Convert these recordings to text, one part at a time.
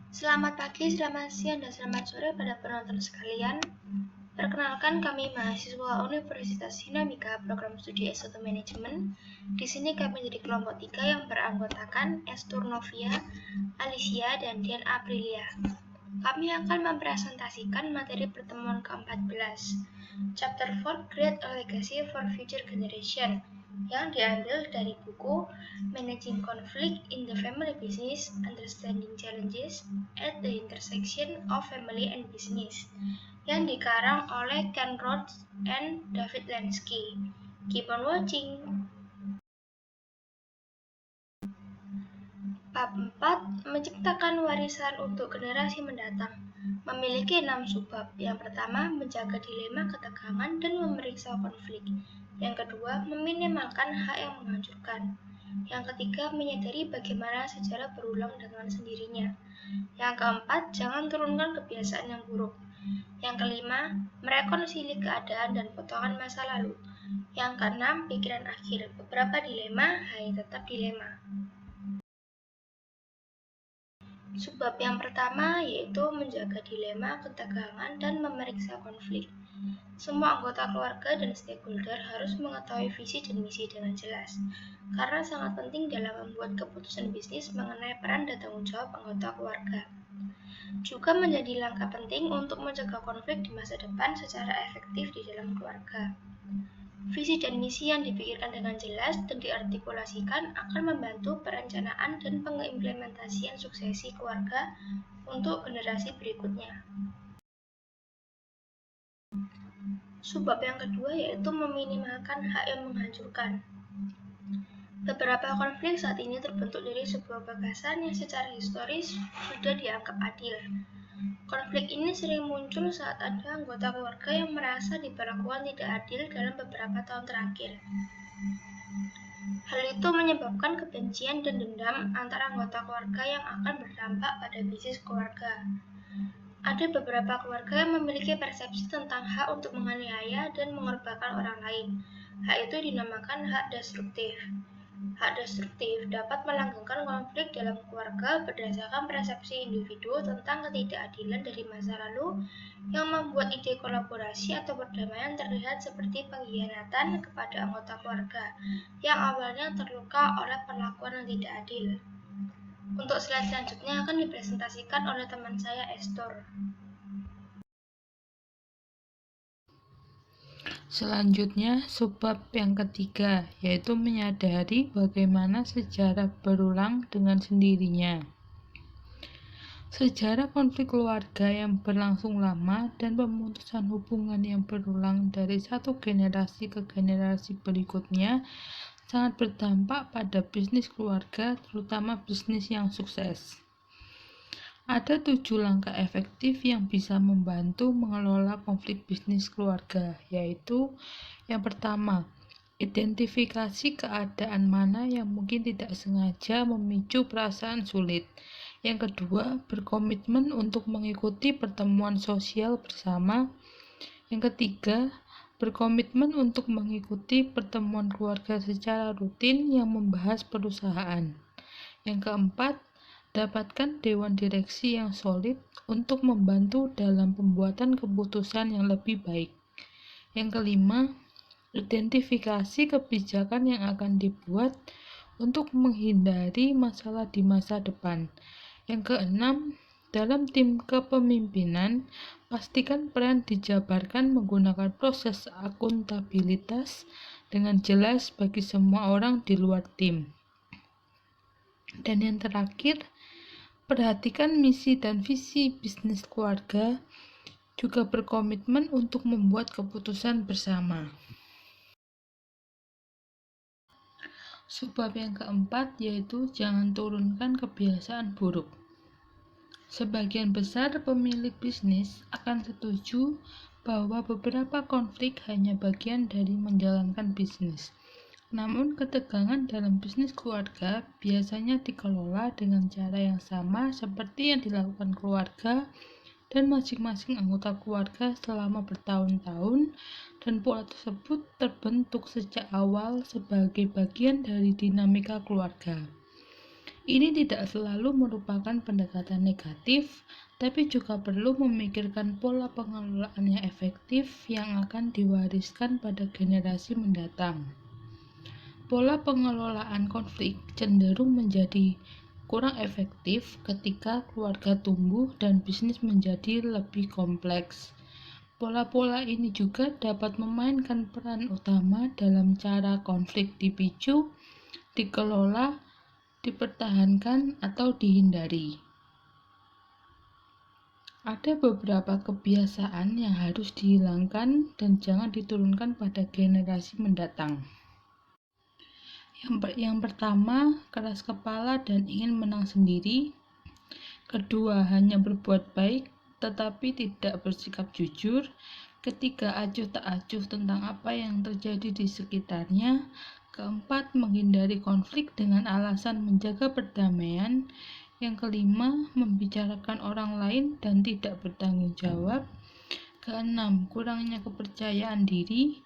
Selamat pagi, selamat siang, dan selamat sore pada penonton sekalian. Perkenalkan, kami mahasiswa Universitas Dinamika Program Studi S1 Manajemen. Di sini kami jadi kelompok 3 yang beranggotakan Estur Novia, Alicia, dan Dian Aprilia. Kami akan mempresentasikan materi pertemuan ke-14, Chapter 4 Create a Legacy for Future Generation, yang diambil dari buku Managing Conflict in the Family Business, Understanding Challenges at the Intersection of Family and Business, yang dikarang oleh Ken Rhodes and David Lansky. Keep on watching! Bab 4, menciptakan warisan untuk generasi mendatang, memiliki 6 subbab. Yang pertama, menjaga dilema ketegangan dan memeriksa konflik. Yang kedua, meminimalkan hak yang menghancurkan. Yang ketiga, menyadari bagaimana sejarah berulang dengan sendirinya. Yang keempat, jangan turunkan kebiasaan yang buruk. Yang kelima, merekonsili keadaan dan potongan masa lalu. Yang keenam, pikiran akhir. Beberapa dilema, hai tetap dilema. Subbab yang pertama yaitu menjaga dilema, ketegangan, dan memeriksa konflik. Semua anggota keluarga dan stakeholder harus mengetahui visi dan misi dengan jelas, karena sangat penting dalam membuat keputusan bisnis mengenai peran dan tanggung jawab anggota keluarga. Juga menjadi langkah penting untuk mencegah konflik di masa depan secara efektif di dalam keluarga. Visi dan misi yang dipikirkan dengan jelas dan diartikulasikan akan membantu perencanaan dan pengimplementasian suksesi keluarga untuk generasi berikutnya. Subbab yang kedua yaitu meminimalkan hak yang menghancurkan. Beberapa konflik saat ini terbentuk dari sebuah gagasan yang secara historis sudah dianggap adil. Konflik ini sering muncul saat ada anggota keluarga yang merasa diperlakukan tidak adil dalam beberapa tahun terakhir. Hal itu menyebabkan kebencian dan dendam antara anggota keluarga yang akan berdampak pada bisnis keluarga. Ada beberapa keluarga yang memiliki persepsi tentang hak untuk menganiaya dan mengorbankan orang lain. Hak itu dinamakan hak destruktif. Hak destruktif dapat melanggengkan konflik dalam keluarga berdasarkan persepsi individu tentang ketidakadilan dari masa lalu yang membuat ide kolaborasi atau perdamaian terlihat seperti pengkhianatan kepada anggota keluarga yang awalnya terluka oleh perlakuan yang tidak adil. Untuk slide selanjutnya akan dipresentasikan oleh teman saya, Estor. Selanjutnya, subbab yang ketiga, yaitu menyadari bagaimana sejarah berulang dengan sendirinya. Sejarah konflik keluarga yang berlangsung lama dan pemutusan hubungan yang berulang dari satu generasi ke generasi berikutnya sangat berdampak pada bisnis keluarga, terutama bisnis yang sukses. Ada 7 langkah efektif yang bisa membantu mengelola konflik bisnis keluarga, yaitu yang pertama, identifikasi keadaan mana yang mungkin tidak sengaja memicu perasaan sulit. Yang kedua, berkomitmen untuk mengikuti pertemuan sosial bersama. Yang ketiga, berkomitmen untuk mengikuti pertemuan keluarga secara rutin yang membahas perusahaan. Yang keempat, dapatkan dewan direksi yang solid untuk membantu dalam pembuatan keputusan yang lebih baik. Yang kelima, identifikasi kebijakan yang akan dibuat untuk menghindari masalah di masa depan. Yang keenam, dalam tim kepemimpinan, pastikan peran dijabarkan menggunakan proses akuntabilitas dengan jelas bagi semua orang di luar tim. Dan yang terakhir, perhatikan misi dan visi bisnis keluarga, juga berkomitmen untuk membuat keputusan bersama. Subbab yang keempat yaitu jangan turunkan kebiasaan buruk. Sebagian besar pemilik bisnis akan setuju bahwa beberapa konflik hanya bagian dari menjalankan bisnis. Namun, ketegangan dalam bisnis keluarga biasanya dikelola dengan cara yang sama seperti yang dilakukan keluarga dan masing-masing anggota keluarga selama bertahun-tahun, dan pola tersebut terbentuk sejak awal sebagai bagian dari dinamika keluarga. Ini tidak selalu merupakan pendekatan negatif, tapi juga perlu memikirkan pola pengelolaan yang efektif yang akan diwariskan pada generasi mendatang. Pola pengelolaan konflik cenderung menjadi kurang efektif ketika keluarga tumbuh dan bisnis menjadi lebih kompleks. Pola-pola ini juga dapat memainkan peran utama dalam cara konflik dipicu, dikelola, dipertahankan, atau dihindari. Ada beberapa kebiasaan yang harus dihilangkan dan jangan diturunkan pada generasi mendatang. Yang pertama, keras kepala dan ingin menang sendiri. Kedua, hanya berbuat baik tetapi tidak bersikap jujur. Ketiga, acuh tak acuh tentang apa yang terjadi di sekitarnya. Keempat, menghindari konflik dengan alasan menjaga perdamaian. Yang kelima, membicarakan orang lain dan tidak bertanggung jawab. Keenam, kurangnya kepercayaan diri.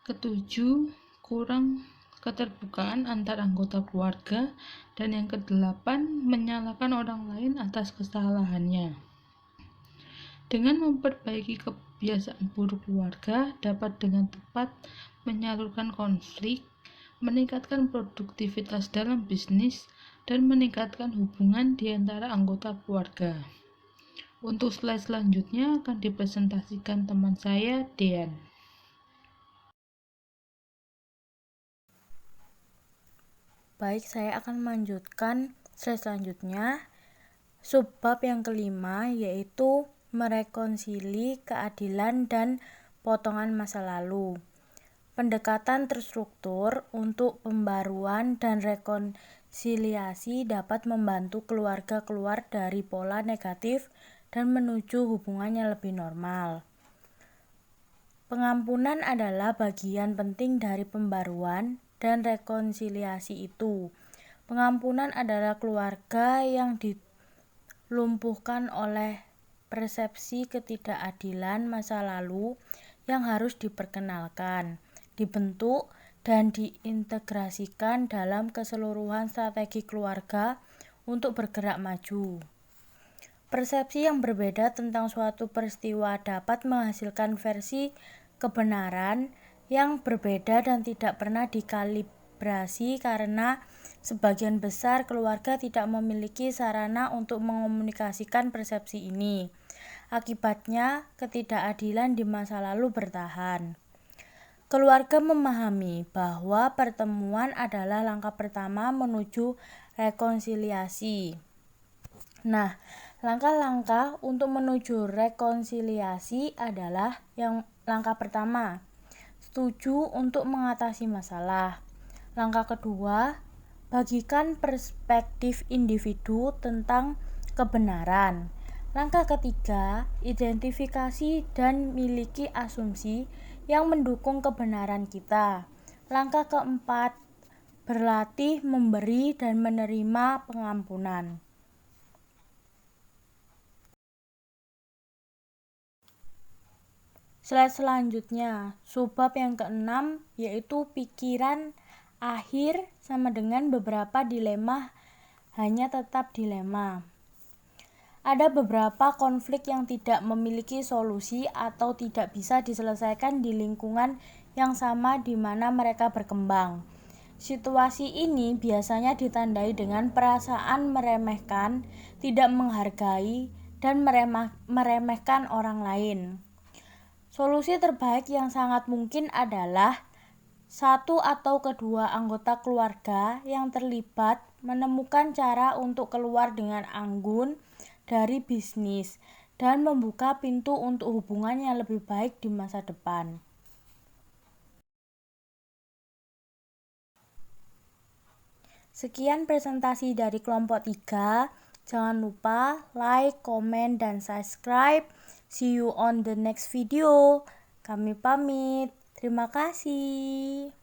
Ketujuh, kurang keterbukaan antar anggota keluarga. Dan yang kedelapan, menyalahkan orang lain atas kesalahannya. Dengan memperbaiki kebiasaan buruk keluarga, dapat dengan tepat menyalurkan konflik, meningkatkan produktivitas dalam bisnis, dan meningkatkan hubungan di antara anggota keluarga. Untuk slide selanjutnya akan dipresentasikan teman saya, Dean. Baik, saya akan melanjutkan slide selanjutnya. Subbab yang kelima yaitu merekonsili keadilan dan potongan masa lalu. Pendekatan terstruktur untuk pembaruan dan rekonsiliasi dapat membantu keluarga keluar dari pola negatif dan menuju hubungan yang lebih normal. Pengampunan adalah bagian penting dari pembaruan dan rekonsiliasi itu. Pengampunan adalah keluarga yang dilumpuhkan oleh persepsi ketidakadilan masa lalu yang harus diperkenalkan, dibentuk, dan diintegrasikan dalam keseluruhan strategi keluarga untuk bergerak maju. Persepsi yang berbeda tentang suatu peristiwa dapat menghasilkan versi kebenaran yang berbeda dan tidak pernah dikalibrasi karena sebagian besar keluarga tidak memiliki sarana untuk mengomunikasikan persepsi ini. Akibatnya, ketidakadilan di masa lalu bertahan. Keluarga memahami bahwa pertemuan adalah langkah pertama menuju rekonsiliasi. Nah, langkah-langkah untuk menuju rekonsiliasi adalah langkah pertama, setuju untuk mengatasi masalah. Langkah kedua, bagikan perspektif individu tentang kebenaran. Langkah ketiga, identifikasi dan miliki asumsi yang mendukung kebenaran kita. Langkah keempat, berlatih memberi dan menerima pengampunan. Slide selanjutnya, subbab yang keenam yaitu pikiran akhir sama dengan beberapa dilema hanya tetap dilema. Ada beberapa konflik yang tidak memiliki solusi atau tidak bisa diselesaikan di lingkungan yang sama di mana mereka berkembang. Situasi ini biasanya ditandai dengan perasaan meremehkan, tidak menghargai, dan meremehkan orang lain. Solusi terbaik yang sangat mungkin adalah satu atau kedua anggota keluarga yang terlibat menemukan cara untuk keluar dengan anggun dari bisnis dan membuka pintu untuk hubungan yang lebih baik di masa depan. Sekian presentasi dari kelompok 3. Jangan lupa like, komen, dan subscribe. See you on the next video. Kami pamit. Terima kasih.